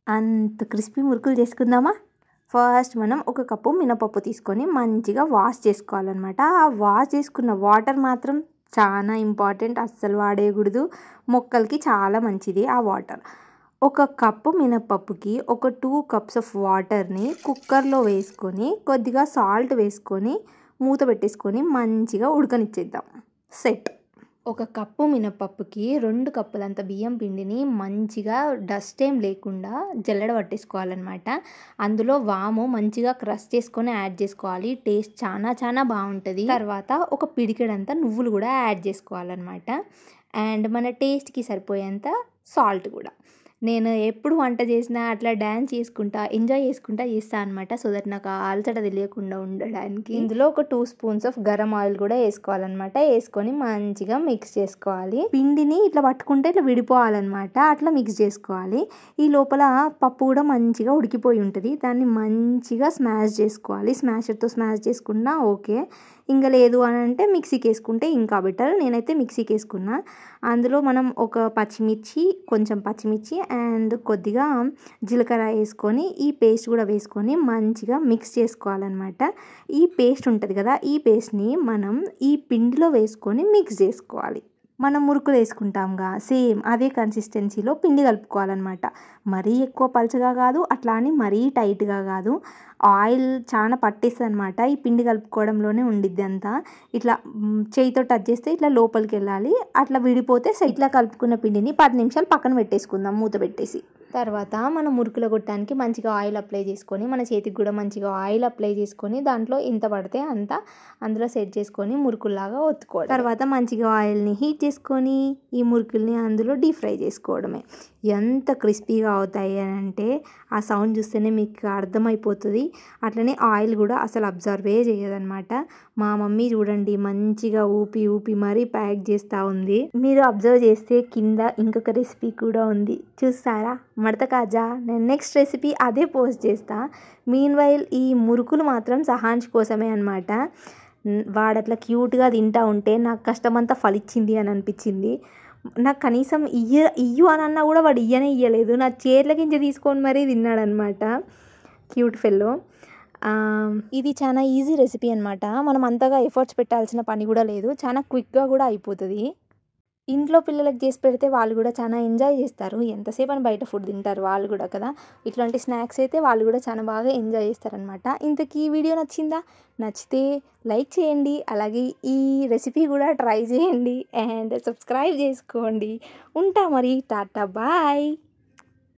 అంత క్రిస్పీ మురుకులు చేసుకుందామా? ఫస్ట్ మనం ఒక కప్పు మినపప్పు తీసుకొని మంచిగా వాష్ చేసుకోవాలన్నమాట. ఆ వాష్ చేసుకున్న వాటర్ మాత్రం చాలా ఇంపార్టెంట్, అస్సలు వాడేయకూడదు. మొక్కలకి చాలా మంచిది ఆ వాటర్. ఒక కప్పు మినపప్పుకి ఒక 2 కప్స్ ఆఫ్ వాటర్ని కుక్కర్లో వేసుకొని కొద్దిగా సాల్ట్ వేసుకొని మూత పెట్టేసుకొని మంచిగా ఉడకనిచ్చేద్దాం. సెట్. ఒక కప్పు మినపప్పుకి 2 కప్పులంత బియ్యం పిండిని మంచిగా డస్ట్ ఏం లేకుండా జల్లెడ పట్టేసుకోవాలన్నమాట. అందులో వాము మంచిగా క్రష్ చేసుకొని యాడ్ చేసుకోవాలి. టేస్ట్ చాలా బాగుంటుంది. తర్వాత ఒక పిడికెడంత నువ్వులు కూడా యాడ్ చేసుకోవాలన్నమాట. అండ్ మన టేస్ట్కి సరిపోయేంత సాల్ట్ కూడా. నేను ఎప్పుడు వంట చేసినా అట్లా డ్యాన్స్ చేసుకుంటా ఎంజాయ్ చేసుకుంటా చేస్తాను అనమాట. సో దట్ నాకు అలసట తెలియకుండా ఉండడానికి. ఇందులో ఒక 2 స్పూన్స్ ఆఫ్ గరం ఆయిల్ కూడా వేసుకోవాలన్నమాట. వేసుకొని మంచిగా మిక్స్ చేసుకోవాలి. పిండిని ఇట్లా పట్టుకుంటే ఇట్లా విడిపోవాలన్నమాట. అట్లా మిక్స్ చేసుకోవాలి. ఈ లోపల పప్పు కూడా మంచిగా ఉడికిపోయి ఉంటుంది. దాన్ని మంచిగా స్మాష్ చేసుకోవాలి. స్మాషర్తో స్మాష్ చేసుకున్నా ఓకే. ఇంకా లేదు అని అంటే మిక్సీకి వేసుకుంటే ఇంకా బెటర్. నేనైతే మిక్సీకి వేసుకున్నా. అందులో మనం ఒక కొంచెం పచ్చిమిర్చి అండ్ కొద్దిగా జీలకర్ర వేసుకొని ఈ పేస్ట్ కూడా వేసుకొని మంచిగా మిక్స్ చేసుకోవాలన్నమాట. ఈ పేస్ట్ ఉంటుంది కదా, ఈ పేస్ట్ని మనం ఈ పిండిలో వేసుకొని మిక్స్ చేసుకోవాలి. మనం మురుకులు వేసుకుంటాంగా సేమ్ అదే కన్సిస్టెన్సీలో పిండి కలుపుకోవాలన్నమాట. మరీ ఎక్కువ పలచగా కాదు, అట్లా అని మరీ టైట్గా కాదు. ఆయిల్ చాలా పట్టేస్తుంది అనమాట. ఈ పిండి కలుపుకోవడంలోనే ఉండిద్ది అంతా. ఇట్లా చేయితో టచ్ చేస్తే ఇట్లా లోపలికి వెళ్ళాలి. అట్లా విడిపోతే ఇట్లా కలుపుకున్న పిండిని 10 నిమిషాలు పక్కన పెట్టేసుకుందాం మూత పెట్టేసి. తర్వాత మనం మురుకుల గొట్టానికి మంచిగా ఆయిల్ అప్లై చేసుకొని మన చేతికి కూడా మంచిగా ఆయిల్ అప్లై చేసుకొని దాంట్లో ఇంత పడితే అంత అందులో సెట్ చేసుకొని మురుకుల్లాగా ఒత్తుకోవడం. తర్వాత మంచిగా ఆయిల్ని హీట్ చేసుకొని ఈ మురుకుల్ని అందులో డీప్ ఫ్రై చేసుకోవడమే. ఎంత క్రిస్పీగా అవుతాయి అని అంటే ఆ సౌండ్ చూస్తేనే మీకు అర్థమైపోతుంది. అట్లనే ఆయిల్ కూడా అసలు అబ్జర్వే చేయదన్నమాట. మా మమ్మీ చూడండి మంచిగా ఊపి మరీ ప్యాక్ చేస్తూ ఉంది. మీరు అబ్జర్వ్ చేస్తే కింద ఇంకొక రెసిపీ కూడా ఉంది చూస్తారా, మడత కాజా. నేను నెక్స్ట్ రెసిపీ అదే పోస్ట్ చేస్తా. మీన్ వైల్ ఈ మురుకులు మాత్రం సహాన్ష్ కోసమే అనమాట. వాడట్లా క్యూట్గా తింటూ ఉంటే నాకు కష్టమంతా ఫలిచ్చింది అని అనిపించింది. నాకు కనీసం ఇయ్యు అని అన్నా కూడా వాడు ఇయ్యలేదు. నా చేతులకించి తీసుకొని మరీ తిన్నాడనమాట. Cute fellow. ఇది చాలా ఈజీ రెసిపీ అనమాట. మనం అంతగా ఎఫర్ట్స్ పెట్టాల్సిన పని కూడా లేదు. చాలా క్విక్గా కూడా అయిపోతుంది. ఇంట్లో పిల్లలకు చేసి పెడితే వాళ్ళు కూడా చాలా ఎంజాయ్ చేస్తారు. ఎంతసేపు అని బయట ఫుడ్ తింటారు వాళ్ళు కూడా కదా. ఇట్లాంటి స్నాక్స్ అయితే వాళ్ళు కూడా చాలా బాగా ఎంజాయ్ చేస్తారనమాట. ఇంతకీ ఈ వీడియో నచ్చిందా? నచ్చితే లైక్ చేయండి. అలాగే ఈ రెసిపీ కూడా ట్రై చేయండి అండ్ సబ్స్క్రైబ్ చేసుకోండి. ఉంటా మరి, టాటా బాయ్.